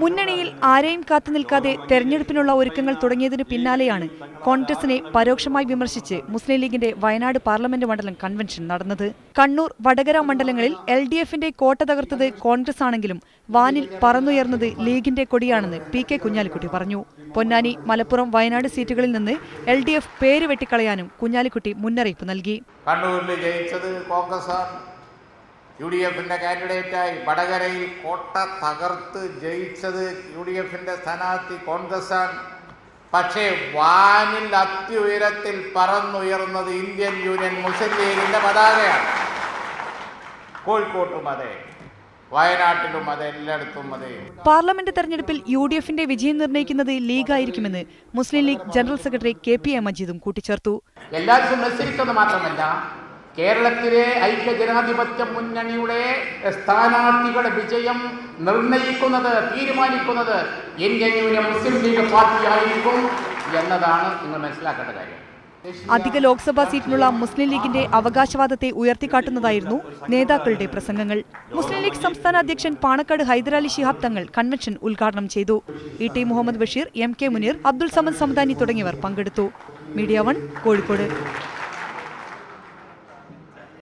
മുന്നണിയിൽ ആരെയും കാത്തുനിൽക്കാതെ തെരഞ്ഞെടുപ്പിനുള്ള ഒരുക്കങ്ങൾ തുടങ്ങിയതിനു പിന്നാലെയാണ് കോൺഗ്രസിനെ പരോക്ഷമായി വിമർശിച്ച് മുസ്ലിം ലീഗിന്റെ വയനാട് പാർലമെന്റ് മണ്ഡലം കൺവെൻഷൻ നടന്നത്. കണ്ണൂർ, വടകര മണ്ഡലങ്ങളിൽ LDFന്റെ കോട്ട തകർത്തത് കോൺഗ്രസ് ആണെങ്കിലും വാനിൽ പറന്നുയർന്നത് ലീഗിന്റെ കൊടിയാണെന്ന് PK കുഞ്ഞാലിക്കുട്ടി പറഞ്ഞു. പൊന്നാനി, മലപ്പുറം, വയനാട് സീറ്റുകളിൽ നിന്ന് LDF പേര് വെട്ടിക്കളയാനും കുഞ്ഞാലിക്കുട്ടി മുന്നറിയിപ്പ് നൽകി. കണ്ണൂരിൽ ജയിച്ചത് കോൺഗ്രസാണ്. UDFന്റെ കാൻഡിഡേറ്റായി വടകരയിൽ കോട്ട തകർത്ത് ജയിച്ചത് UDFന്റെ സ്ഥാനാർത്ഥി കോൺഗ്രസാണ്. പക്ഷേ വാനിൽ അത്യുയരത്തിൽ പറന്നുയർന്നത് ഇന്ത്യൻ യൂണിയൻ മുസ്ലിം ലീഗിന്റെ പതാകയാണ്. കോഴിക്കോട്ടും അതെ, വയനാട്ടിലും അതെ, എല്ലായിടത്തും അതെ. പാർലമെന്റ് തെരഞ്ഞെടുപ്പിൽ UDFന്റെ വിജയം നിർണ്ണയിക്കുന്നത് ലീഗായിരിക്കുമെന്ന് Muslim League general secretary KP A മജീദും കൂട്ടിച്ചേർത്തു. എല്ലാവർക്കും മത്സരിക്കുന്നത് മാത്രമല്ല, കേരളത്തിലെ ഐക്യജനാധിപത്യ മുന്നണിയുടെ സ്ഥാനാർത്ഥികളുടെ വിജയം നിർണയിക്കുന്നത്, തീരുമാനിക്കുന്നത് ഇന്ത്യൻ യൂണിയൻ മുസ്ലിം ലീഗ് പാർട്ടിയായിരിക്കും എന്നതാണ് നിങ്ങൾ മനസ്സിലാക്കേണ്ട കാര്യം. അധിക ലോക്സഭാ സീറ്റിനുള്ള മുസ്ലിം ലീഗിന്റെ അവകാശവാദത്തെ ഉയർത്തിക്കാട്ടുന്നതായിരുന്നു നേതാക്കളുടെ പ്രസംഗങ്ങൾ. മുസ്ലിം ലീഗ് സംസ്ഥാന അധ്യക്ഷൻ പാണക്കാട് ഹൈദരാലി ശിഹാബ് തങ്ങൾ കൺവെൻഷൻ ഉദ്ഘാടനം ചെയ്തു. ET മുഹമ്മദ് ബഷീർ, MK മുനീർ, അബ്ദുൾ സമദ് സമദാനി തുടങ്ങിയവർ പങ്കെടുത്തു. മീഡിയ 1 കോഴിക്കോട്.